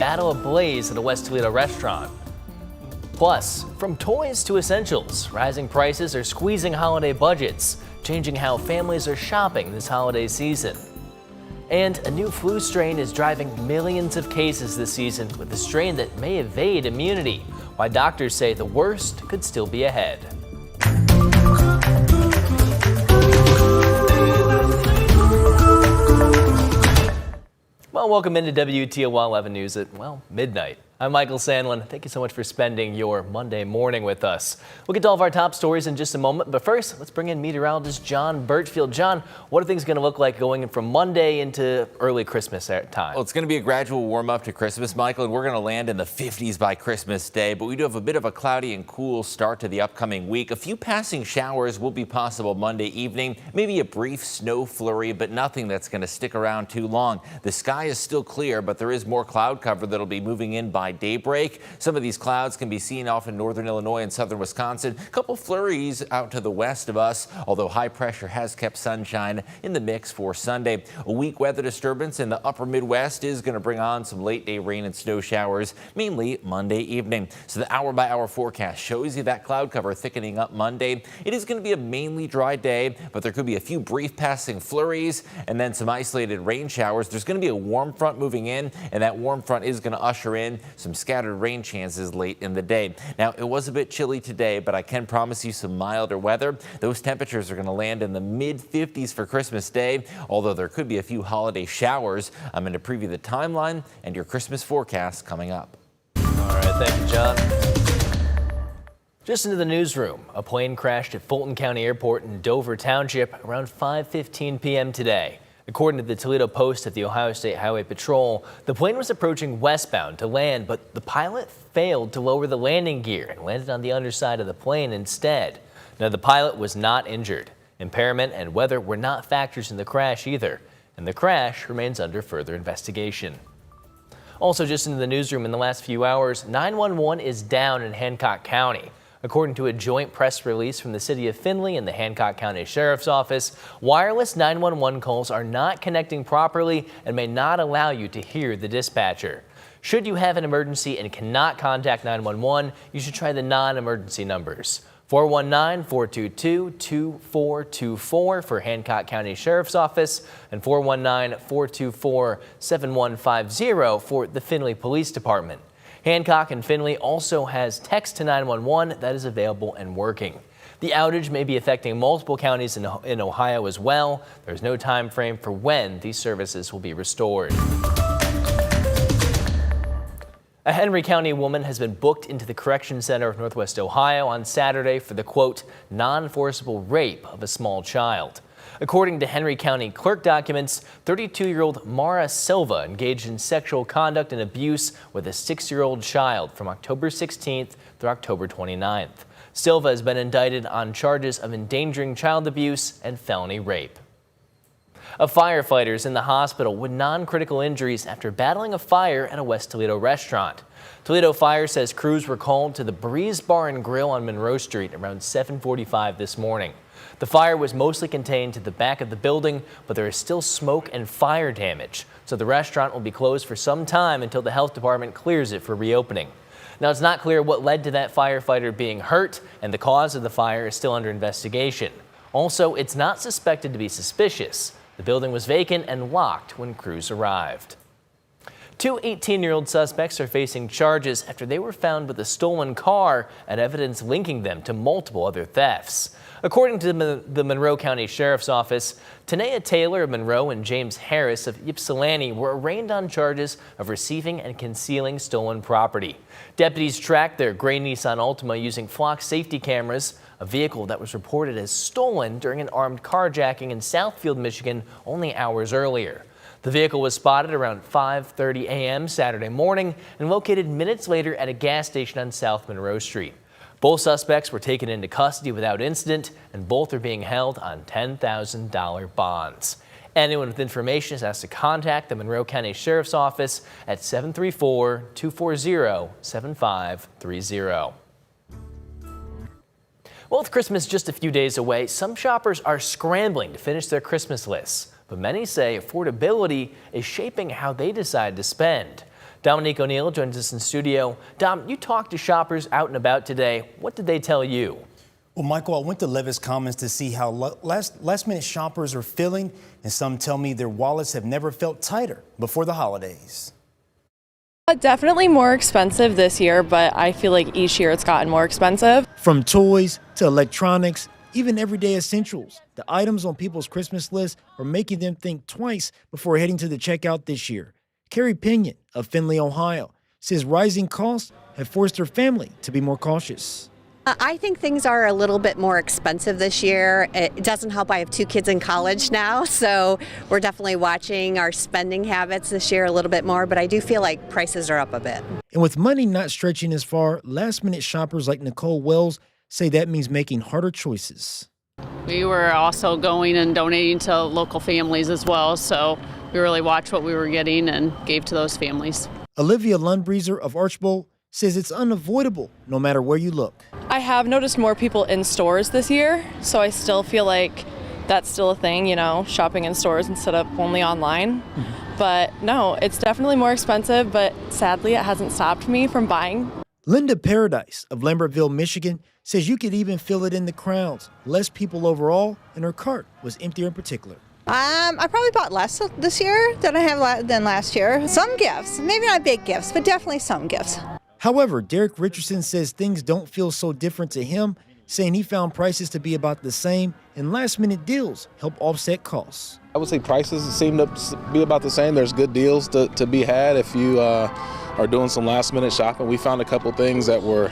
battle ablaze at a West Toledo restaurant. Plus, from toys to essentials, rising prices are squeezing holiday budgets, changing how families are shopping this holiday season. And a new flu strain is driving millions of cases this season with a strain that may evade immunity, why doctors say the worst could still be ahead. Well, welcome into WTOL 11 News at, midnight. I'm Michael Sandlin. Thank you so much for spending your Monday morning with us. We'll get to all of our top stories in just a moment, but first, let's bring in meteorologist John Birchfield. John, what are things going to look like going from Monday into early Christmas time? Well, it's going to be a gradual warm up to Christmas, Michael, and we're going to land in the 50s by Christmas Day, but we do have a bit of a cloudy and cool start to the upcoming week. A few passing showers will be possible Monday evening, maybe a brief snow flurry, but nothing that's going to stick around too long. The sky is still clear, but there is more cloud cover that'll be moving in by daybreak. Some of these clouds can be seen off in northern Illinois and southern Wisconsin. A couple flurries out to the west of us, although high pressure has kept sunshine in the mix for Sunday. A weak weather disturbance in the upper Midwest is going to bring on some late day rain and snow showers, mainly Monday evening. So the hour by hour forecast shows you that cloud cover thickening up Monday. It is going to be a mainly dry day, but there could be a few brief passing flurries and then some isolated rain showers. There's going to be a warm front moving in, and that warm front is going to usher in some scattered rain chances late in the day. Now, it was a bit chilly today, but I can promise you some milder weather. Those temperatures are going to land in the mid-50s for Christmas Day, although there could be a few holiday showers. I'm going to preview the timeline and your Christmas forecast coming up. All right, thank you, John. Just into the newsroom, a plane crashed at Fulton County Airport in Dover Township around 5:15 p.m. today. According to the Toledo Post at the Ohio State Highway Patrol, the plane was approaching westbound to land, but the pilot failed to lower the landing gear and landed on the underside of the plane instead. Now, the pilot was not injured. Impairment and weather were not factors in the crash either, and the crash remains under further investigation. Also, just into the newsroom in the last few hours, 911 is down in Hancock County. According to a joint press release from the city of Findlay and the Hancock County Sheriff's Office, wireless 911 calls are not connecting properly and may not allow you to hear the dispatcher. Should you have an emergency and cannot contact 911, you should try the non-emergency numbers. 419-422-2424 for Hancock County Sheriff's Office and 419-424-7150 for the Findlay Police Department. Hancock and Findlay also has text to 911 that is available and working. The outage may be affecting multiple counties in Ohio as well. There's no time frame for when these services will be restored. A Henry County woman has been booked into the Correction Center of Northwest Ohio on Saturday for the, quote, non-forcible rape of a small child. According to Henry County clerk documents, 32-year-old Mara Silva engaged in sexual conduct and abuse with a 6-year-old child from October 16th through October 29th. Silva has been indicted on charges of endangering child abuse and felony rape. A firefighter is in the hospital with non-critical injuries after battling a fire at a West Toledo restaurant. Toledo Fire says crews were called to the Breeze Bar and Grill on Monroe Street around 7:45 this morning. The fire was mostly contained to the back of the building, but there is still smoke and fire damage, so the restaurant will be closed for some time until the health department clears it for reopening. Now, it's not clear what led to that firefighter being hurt, and the cause of the fire is still under investigation. Also, it's not suspected to be suspicious. The building was vacant and locked when crews arrived. Two 18-year-old suspects are facing charges after they were found with a stolen car and evidence linking them to multiple other thefts. According to the Monroe County Sheriff's Office, Tanea Taylor of Monroe and James Harris of Ypsilanti were arraigned on charges of receiving and concealing stolen property. Deputies tracked their gray Nissan Altima using flock safety cameras, a vehicle that was reported as stolen during an armed carjacking in Southfield, Michigan, only hours earlier. The vehicle was spotted around 5:30 a.m. Saturday morning and located minutes later at a gas station on South Monroe Street. Both suspects were taken into custody without incident, and both are being held on $10,000 bonds. Anyone with information is asked to contact the Monroe County Sheriff's Office at 734-240-7530. Well, with Christmas just a few days away, some shoppers are scrambling to finish their Christmas lists. But many say affordability is shaping how they decide to spend. Dominique O'Neill joins us in studio. Dom, you talked to shoppers out and about today. What did they tell you? Well, Michael, I went to Levis Commons to see how last-minute shoppers are feeling, and some tell me their wallets have never felt tighter before the holidays. Definitely more expensive this year, but I feel like each year it's gotten more expensive. From toys to electronics, even everyday essentials, the items on people's Christmas list are making them think twice before heading to the checkout this year. Carrie Pinion of Findlay, Ohio, says rising costs have forced her family to be more cautious. I think things are a little bit more expensive this year. It doesn't help. I have 2 kids in college now, so we're definitely watching our spending habits this year a little bit more, but I do feel like prices are up a bit. And with money not stretching as far, last-minute shoppers like Nicole Wells say that means making harder choices. We were also going and donating to local families as well, so we really watched what we were getting and gave to those families. Olivia Lundbreezer of Archbold says it's unavoidable no matter where you look. I have noticed more people in stores this year, so I still feel like that's still a thing, shopping in stores instead of only online. But no, it's definitely more expensive, but sadly it hasn't stopped me from buying. Linda Paradise of Lambertville, Michigan says you could even feel it in the crowds. Less people overall, and her cart was emptier in particular. I probably bought less this year than I have than last year. Some gifts, maybe not big gifts, but definitely some gifts. However, Derek Richardson says things don't feel so different to him, saying he found prices to be about the same and last-minute deals help offset costs. I would say prices seem to be about the same. There's good deals to be had if you are doing some last-minute shopping. We found a couple things that were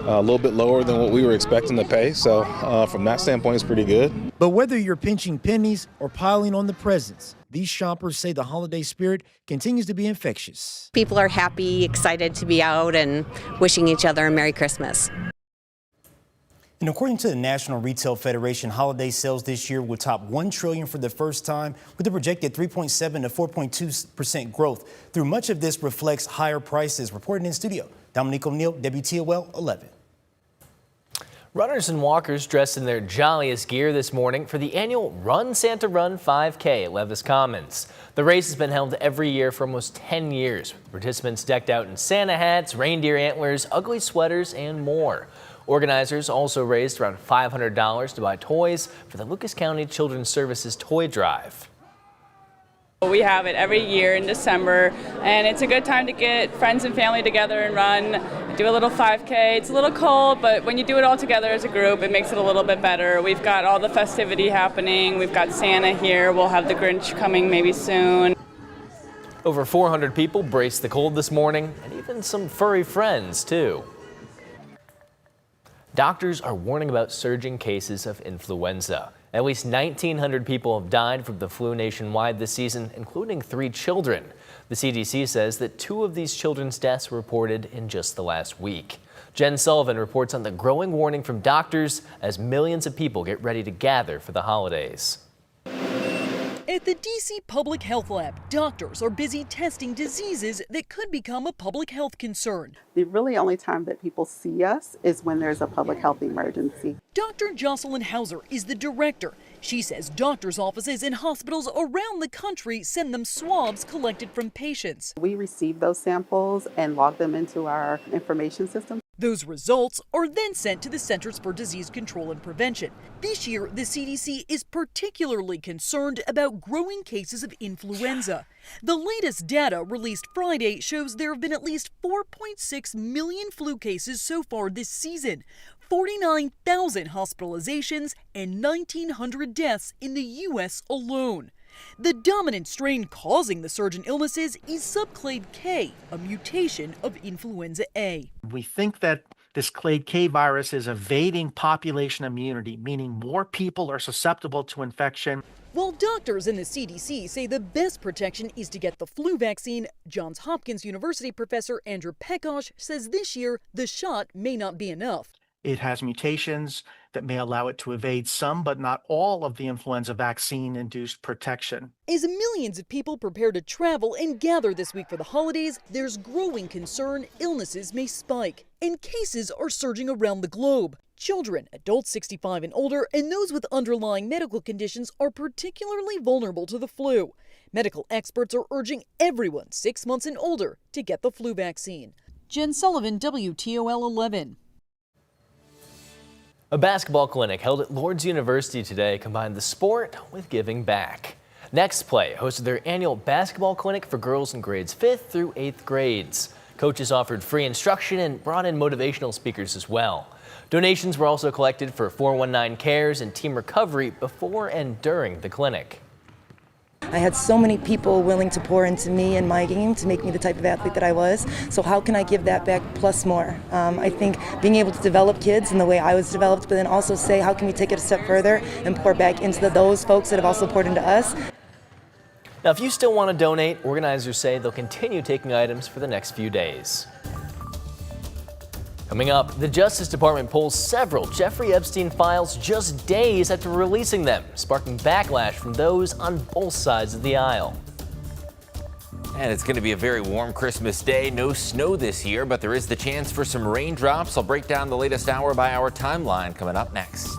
a little bit lower than what we were expecting to pay, so from that standpoint, it's pretty good. But whether you're pinching pennies or piling on the presents, these shoppers say the holiday spirit continues to be infectious. People are happy, excited to be out and wishing each other a Merry Christmas. And according to the National Retail Federation, holiday sales this year will top $1 trillion for the first time, with a projected 3.7 to 4.2% growth. Through much of this reflects higher prices. Reporting in studio, Dominique O'Neill, WTOL 11. Runners and walkers dressed in their jolliest gear this morning for the annual Run Santa Run 5K at Levis Commons. The race has been held every year for almost 10 years, with participants decked out in Santa hats, reindeer antlers, ugly sweaters, and more. Organizers also raised around $500 to buy toys for the Lucas County Children's Services Toy Drive. We have it every year in December, and it's a good time to get friends and family together and run, do a little 5K. It's a little cold, but when you do it all together as a group, it makes it a little bit better. We've got all the festivity happening. We've got Santa here. We'll have the Grinch coming maybe soon. Over 400 people braced the cold this morning, and even some furry friends, too. Doctors are warning about surging cases of influenza. At least 1,900 people have died from the flu nationwide this season, including 3 children. The CDC says that 2 of these children's deaths were reported in just the last week. Jen Sullivan reports on the growing warning from doctors as millions of people get ready to gather for the holidays. At the D.C. Public Health Lab, doctors are busy testing diseases that could become a public health concern. The really only time that people see us is when there's a public health emergency. Dr. Jocelyn Hauser is the director. She says doctors' offices and hospitals around the country send them swabs collected from patients. We receive those samples and log them into our information system. Those results are then sent to the Centers for Disease Control and Prevention. This year, the CDC is particularly concerned about growing cases of influenza. The latest data released Friday shows there have been at least 4.6 million flu cases so far this season, 49,000 hospitalizations, and 1,900 deaths in the U.S. alone. The dominant strain causing the surge in illnesses is subclade K, a mutation of influenza A. We think that this clade K virus is evading population immunity, meaning more people are susceptible to infection. While doctors in the CDC say the best protection is to get the flu vaccine, Johns Hopkins University professor Andrew Pekosh says this year the shot may not be enough. It has mutations that may allow it to evade some, but not all, of the influenza vaccine-induced protection. As millions of people prepare to travel and gather this week for the holidays, there's growing concern illnesses may spike, and cases are surging around the globe. Children, adults 65 and older, and those with underlying medical conditions are particularly vulnerable to the flu. Medical experts are urging everyone 6 months and older to get the flu vaccine. Jen Sullivan, WTOL 11. A basketball clinic held at Lord's University today combined the sport with giving back. Next Play hosted their annual basketball clinic for girls in grades 5th through 8th grades. Coaches offered free instruction and brought in motivational speakers as well. Donations were also collected for 419 Cares and Team Recovery before and during the clinic. I had so many people willing to pour into me and my game to make me the type of athlete that I was. So how can I give that back plus more? I think being able to develop kids in the way I was developed, but then also say how can we take it a step further and pour back into those folks that have also poured into us. Now, if you still want to donate, organizers say they'll continue taking items for the next few days. Coming up, the Justice Department pulls several Jeffrey Epstein files just days after releasing them, sparking backlash from those on both sides of the aisle. And it's going to be a very warm Christmas day. No snow this year, but there is the chance for some raindrops. I'll break down the latest hour-by-hour timeline coming up next.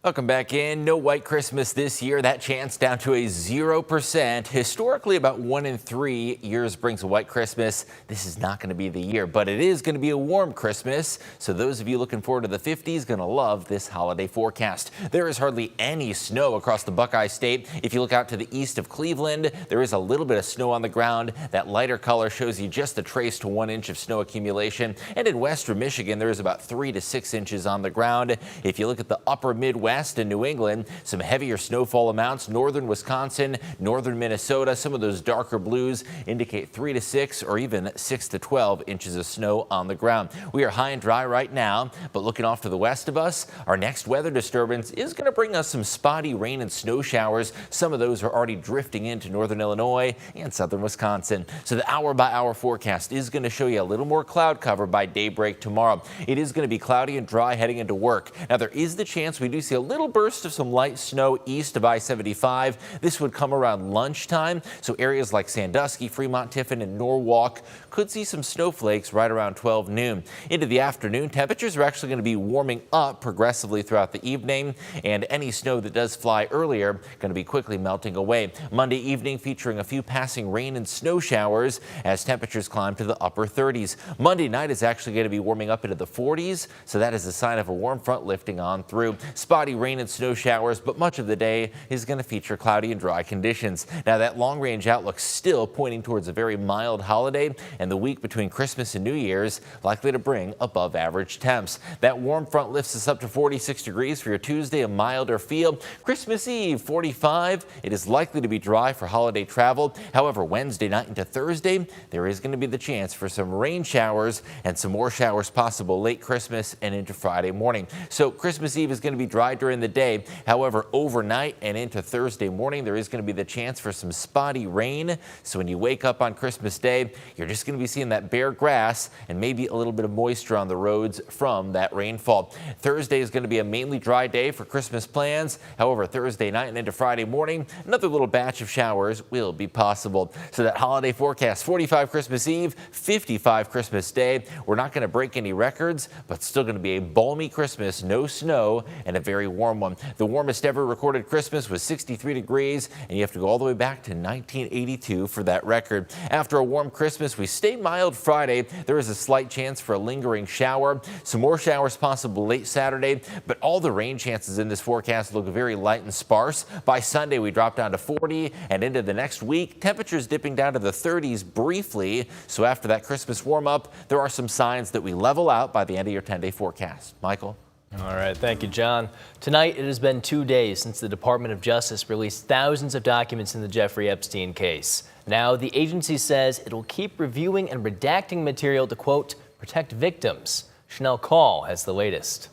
Welcome back in. No white Christmas this year. That chance down to a 0%. Historically, about 1 in 3 years brings a white Christmas. This is not going to be the year, but it is going to be a warm Christmas. So those of you looking forward to the 50s going to love this holiday forecast. There is hardly any snow across the Buckeye State. If you look out to the east of Cleveland, there is a little bit of snow on the ground. That lighter color shows you just a trace to 1 inch of snow accumulation. And in western Michigan, there is about 3 to 6 inches on the ground. If you look at the upper Midwest, in New England, some heavier snowfall amounts. Northern Wisconsin, northern Minnesota, some of those darker blues indicate 3 to 6 or even 6 to 12 inches of snow on the ground. We are high and dry right now, but looking off to the west of us, our next weather disturbance is going to bring us some spotty rain and snow showers. Some of those are already drifting into northern Illinois and southern Wisconsin. So the hour-by-hour forecast is going to show you a little more cloud cover by daybreak tomorrow. It is going to be cloudy and dry heading into work. Now, there is the chance we do see a little burst of some light snow east of I-75. This would come around lunchtime, so areas like Sandusky, Fremont, Tiffin, and Norwalk could see some snowflakes right around 12 noon. Into the afternoon, temperatures are actually going to be warming up progressively throughout the evening, and any snow that does fly earlier going to be quickly melting away. Monday evening featuring a few passing rain and snow showers as temperatures climb to the upper 30s. Monday night is actually going to be warming up into the 40s, so that is a sign of a warm front lifting on through. Spotty spotty rain and snow showers, but much of the day is going to feature cloudy and dry conditions. Now, that long-range outlook still pointing towards a very mild holiday, and the week between Christmas and New Year's likely to bring above average temps. That warm front lifts us up to 46 degrees for your Tuesday, a milder feel. Christmas Eve, 45. It is likely to be dry for holiday travel. However, Wednesday night into Thursday, there is going to be the chance for some rain showers and some more showers possible late Christmas and into Friday morning. So Christmas Eve is going to be dry during the day. However, overnight and into Thursday morning, there is going to be the chance for some spotty rain. So when you wake up on Christmas Day, you're just going to be seeing that bare grass and maybe a little bit of moisture on the roads from that rainfall. Thursday is going to be a mainly dry day for Christmas plans. However, Thursday night and into Friday morning, another little batch of showers will be possible. So that holiday forecast, 45 Christmas Eve, 55 Christmas Day. We're not going to break any records, but still going to be a balmy Christmas, no snow, and a very warm one. The warmest ever recorded Christmas was 63 degrees, and you have to go all the way back to 1982 for that record. After a warm Christmas, we stay mild Friday. There is a slight chance for a lingering shower. Some more showers possible late Saturday, but all the rain chances in this forecast look very light and sparse. By Sunday, we drop down to 40, and into the next week, temperatures dipping down to the 30s briefly. So after that Christmas warm up, there are some signs that we level out by the end of your 10-day forecast. Michael? All right, thank you, John. Tonight, it has been 2 days since the Department of Justice released thousands of documents in the Jeffrey Epstein case. Now, the agency says it will keep reviewing and redacting material to, quote, protect victims. Chanel Call has the latest.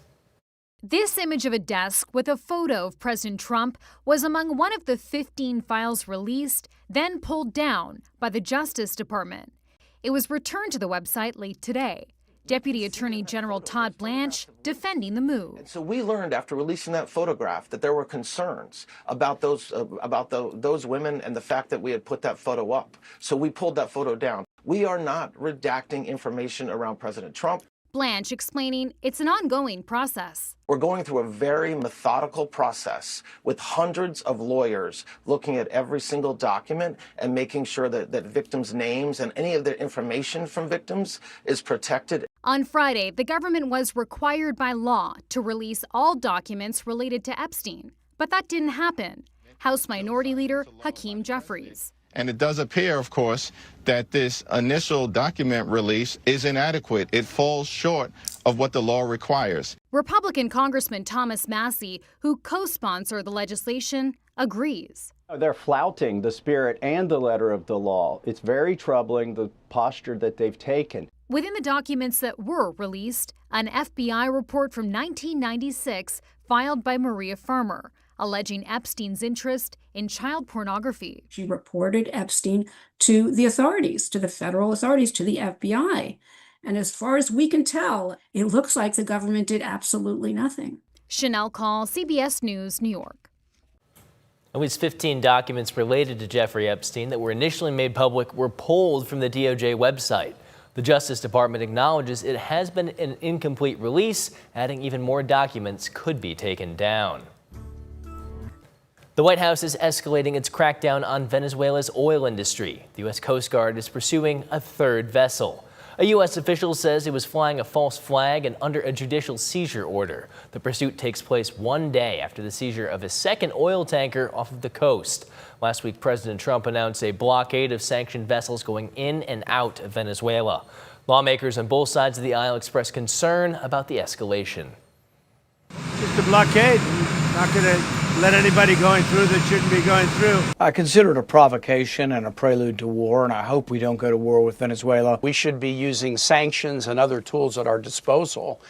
This image of a desk with a photo of President Trump was among one of the 15 files released, then pulled down by the Justice Department. It was returned to the website late today. Deputy Attorney General Todd Blanche defending the move. So we learned after releasing that photograph that there were concerns about those women and the fact that we had put that photo up. So we pulled that photo down. We are not redacting information around President Trump. Blanche explaining it's an ongoing process. We're going through a very methodical process with hundreds of lawyers looking at every single document and making sure that victims' names and any of their information from victims is protected. On Friday, the government was required by law to release all documents related to Epstein, but that didn't happen. House Minority Leader Hakeem Jeffries. And it does appear, of course, that this initial document release is inadequate. It falls short of what the law requires. Republican Congressman Thomas Massey, who co-sponsored the legislation, agrees. They're flouting the spirit and the letter of the law. It's very troubling, the posture that they've taken. Within the documents that were released, an FBI report from 1996 filed by Maria Fermer, alleging Epstein's interest in child pornography. She reported Epstein to the authorities, to the federal authorities, to the FBI. And as far as we can tell, it looks like the government did absolutely nothing. Chanel Call, CBS News, New York. At least 15 documents related to Jeffrey Epstein that were initially made public were pulled from the DOJ website. The Justice Department acknowledges it has been an incomplete release, adding even more documents could be taken down. The White House is escalating its crackdown on Venezuela's oil industry. The U.S. Coast Guard is pursuing a third vessel. A U.S. official says it was flying a false flag and under a judicial seizure order. The pursuit takes place 1 day after the seizure of a second oil tanker off of the coast. Last week, President Trump announced a blockade of sanctioned vessels going in and out of Venezuela. Lawmakers on both sides of the aisle expressed concern about the escalation. Just a blockade. Not going to let anybody going through that shouldn't be going through. I consider it a provocation and a prelude to war, and I hope we don't go to war with Venezuela. We should be using sanctions and other tools at our disposal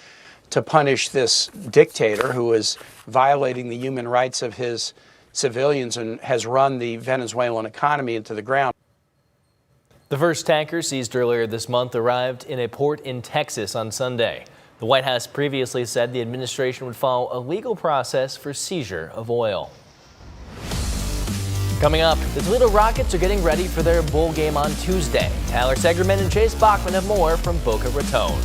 to punish this dictator who is violating the human rights of his civilians and has run the Venezuelan economy into the ground. The first tanker seized earlier this month arrived in a port in Texas on Sunday. The White House previously said the administration would follow a legal process for seizure of oil. Coming up, the Toledo Rockets are getting ready for their bowl game on Tuesday. Tyler Segerman and Chase Bachman have more from Boca Raton.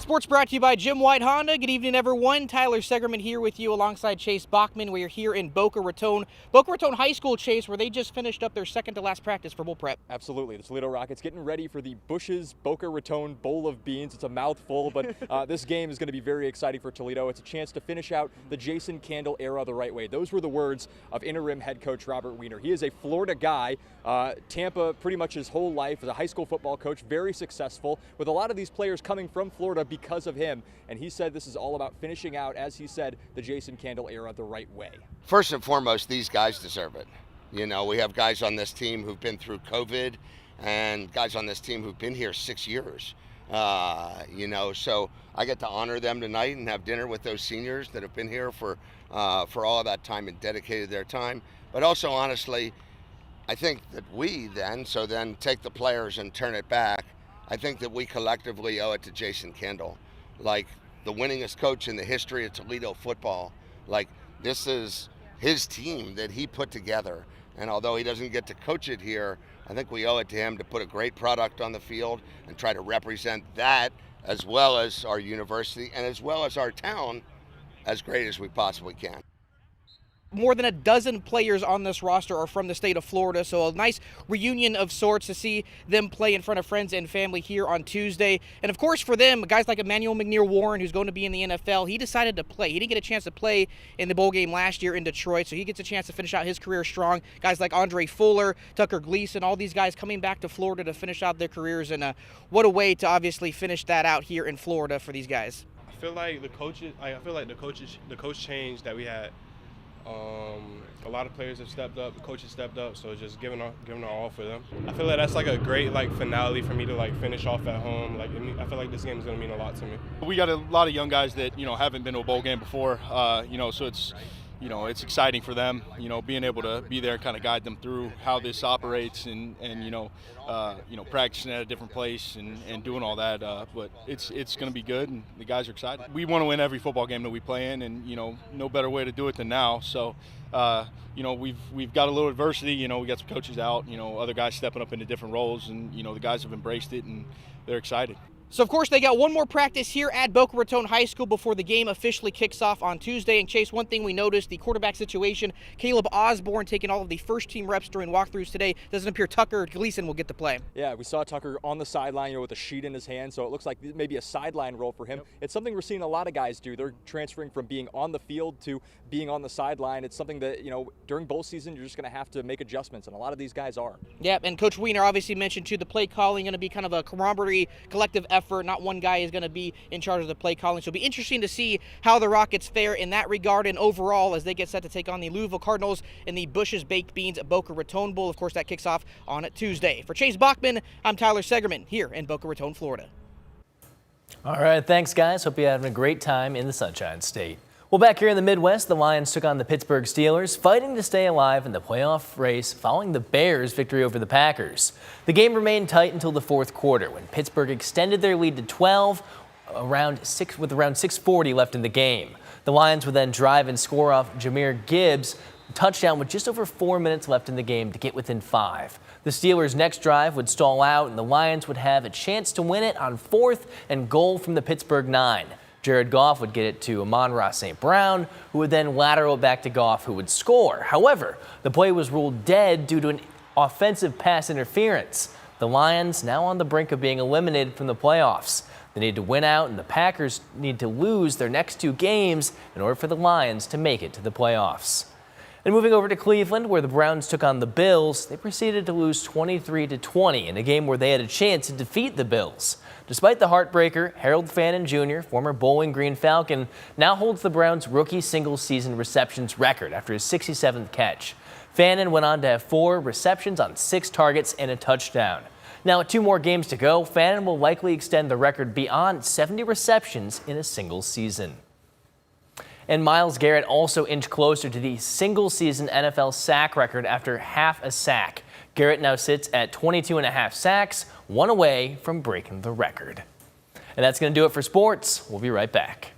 Sports brought to you by Jim White Honda. Good evening, everyone. Tyler Segerman here with you alongside Chase Bachman. We're here in Boca Raton High School, Chase, where they just finished up their second to last practice for bowl prep. Absolutely. The Toledo Rockets getting ready for the Bush's Boca Raton Bowl of Beans. It's a mouthful, but this game is going to be very exciting for Toledo. It's a chance to finish out the Jason Candle era the right way. Those were the words of interim head coach Robert Weiner. He is a Florida guy. Tampa pretty much his whole life as a high school football coach, very successful, with a lot of these players coming from Florida because of him. And he said this is all about finishing out, as he said, the Jason Candle era the right way. First and foremost, these guys deserve it. You know, we have guys on this team who've been through COVID and guys on this team who've been here 6 years. You know, so I get to honor them tonight and have dinner with those seniors that have been here for all of that time and dedicated their time. But also, honestly, I think that we then take the players and turn it back. I think that we collectively owe it to Jason Candle, like the winningest coach in the history of Toledo football. Like, this is his team that he put together. And although he doesn't get to coach it here, I think we owe it to him to put a great product on the field and try to represent that, as well as our university and as well as our town, as great as we possibly can. More than a dozen players on this roster are from the state of Florida, so a nice reunion of sorts to see them play in front of friends and family here on Tuesday. And of course for them, guys like Emmanuel McNeil-Warren, who's going to be in the NFL, he decided to play. He didn't get a chance to play in the bowl game last year in Detroit, so he gets a chance to finish out his career strong. Guys like Andre Fuller, Tucker Gleason, all these guys coming back to Florida to finish out their careers, and what a way to obviously finish that out here in Florida for these guys. I feel like the coach change that we had. A lot of players have stepped up, the coaches stepped up, so just giving our all for them. I feel like that's like a great finale for me to finish off at home. I feel like this game is going to mean a lot to me. We got a lot of young guys that haven't been to a bowl game before, so it's exciting for them, being able to be there and kind of guide them through how this operates and practicing at a different place and doing all that. But it's going to be good, and the guys are excited. We want to win every football game that we play in, and no better way to do it than now. So we've got a little adversity. We got some coaches out, other guys stepping up into different roles, and the guys have embraced it and they're excited. So, of course, they got one more practice here at Boca Raton High School before the game officially kicks off on Tuesday. And, Chase, one thing we noticed, the quarterback situation, Caleb Osborne taking all of the first-team reps during walkthroughs today. Doesn't appear Tucker Gleason will get to play. Yeah, we saw Tucker on the sideline, with a sheet in his hand, so it looks like maybe a sideline role for him. Yep. It's something we're seeing a lot of guys do. They're transferring from being on the field to being on the sideline. It's something that, during bowl season, you're just going to have to make adjustments, and a lot of these guys are. Yeah, and Coach Weiner obviously mentioned, too, the play calling going to be kind of a camaraderie, collective effort. Not one guy is going to be in charge of the play calling. So it'll be interesting to see how the Rockets fare in that regard and overall as they get set to take on the Louisville Cardinals in the Bush's Baked Beans Boca Raton Bowl. Of course, that kicks off on Tuesday. For Chase Bachman, I'm Tyler Segerman here in Boca Raton, Florida. All right, thanks, guys. Hope you're having a great time in the Sunshine State. Well, back here in the Midwest, the Lions took on the Pittsburgh Steelers, fighting to stay alive in the playoff race following the Bears' victory over the Packers. The game remained tight until the fourth quarter when Pittsburgh extended their lead to 12 with around 6:40 left in the game. The Lions would then drive and score off Jahmyr Gibbs' touchdown with just over 4 minutes left in the game to get within 5. The Steelers' next drive would stall out, and the Lions would have a chance to win it on 4th and goal from the Pittsburgh 9. Jared Goff would get it to Amon-Ra St. Brown, who would then lateral it back to Goff, who would score. However, the play was ruled dead due to an offensive pass interference. The Lions now on the brink of being eliminated from the playoffs. They need to win out, and the Packers need to lose their next 2 games in order for the Lions to make it to the playoffs. And moving over to Cleveland, where the Browns took on the Bills, they proceeded to lose 23-20 in a game where they had a chance to defeat the Bills. Despite the heartbreaker, Harold Fannin Jr., former Bowling Green Falcon, now holds the Browns' rookie single-season receptions record after his 67th catch. Fannin went on to have 4 receptions on 6 targets and a touchdown. Now, with 2 more games to go, Fannin will likely extend the record beyond 70 receptions in a single season. And Myles Garrett also inched closer to the single-season NFL sack record after half a sack. Garrett now sits at 22.5 sacks, 1 away from breaking the record. And that's going to do it for sports. We'll be right back.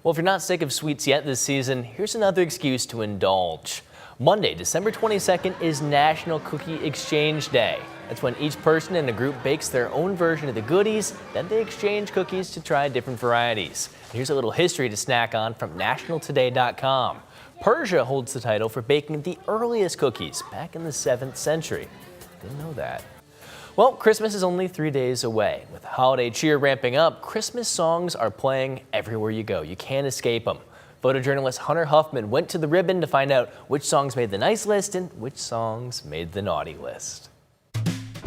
Well, if you're not sick of sweets yet this season, here's another excuse to indulge. Monday, December 22nd is National Cookie Exchange Day. That's when each person in a group bakes their own version of the goodies, then they exchange cookies to try different varieties. And here's a little history to snack on from nationaltoday.com. Persia holds the title for baking the earliest cookies back in the 7th century. Didn't know that. Well, Christmas is only 3 days away. With holiday cheer ramping up, Christmas songs are playing everywhere you go. You can't escape them. Photojournalist Hunter Huffman went to the ribbon to find out which songs made the nice list and which songs made the naughty list.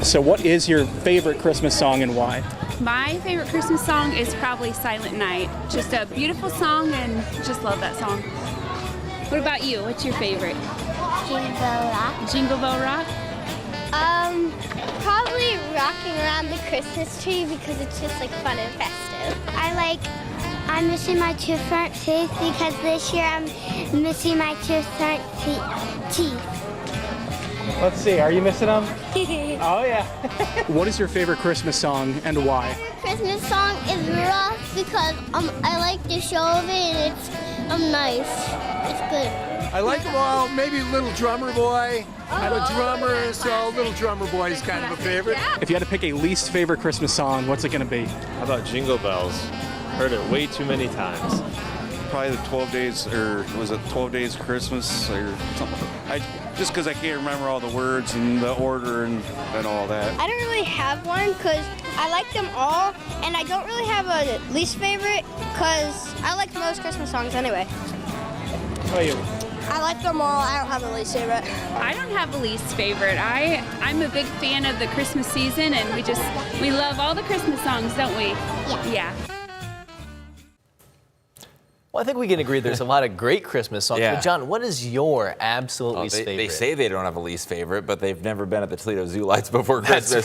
So what is your favorite Christmas song and why? My favorite Christmas song is probably Silent Night. Just a beautiful song and just love that song. What about you? What's your favorite? Jingle Bell Rock. Jingle Bell Rock? Probably Rocking Around the Christmas Tree because it's just like fun and festive. I'm missing my two front teeth because this year I'm missing my two front teeth. Let's see, are you missing them? Oh yeah. What is your favorite Christmas song and why? Christmas song is Rudolph because I like the show of it and it's nice. It's good. I like them all. Maybe Little Drummer Boy. I'm a drummer, so Little Drummer Boy is kind of a favorite. If you had to pick a least favorite Christmas song, what's it going to be? How about Jingle Bells? Heard it way too many times. Probably the 12 days, or was it 12 Days of Christmas or something? Just because I can't remember all the words and the order and all that. I don't really have one because I like them all, and I don't really have a least favorite because I like most Christmas songs anyway. How about you? I like them all. I don't have a least favorite. I don't have a least favorite. I'm a big fan of the Christmas season and we love all the Christmas songs, don't we? Yeah. Well, I think we can agree there's a lot of great Christmas songs. Yeah. But John, what is your absolute least favorite? They say they don't have a least favorite, but they've never been at the Toledo Zoo Lights before Christmas.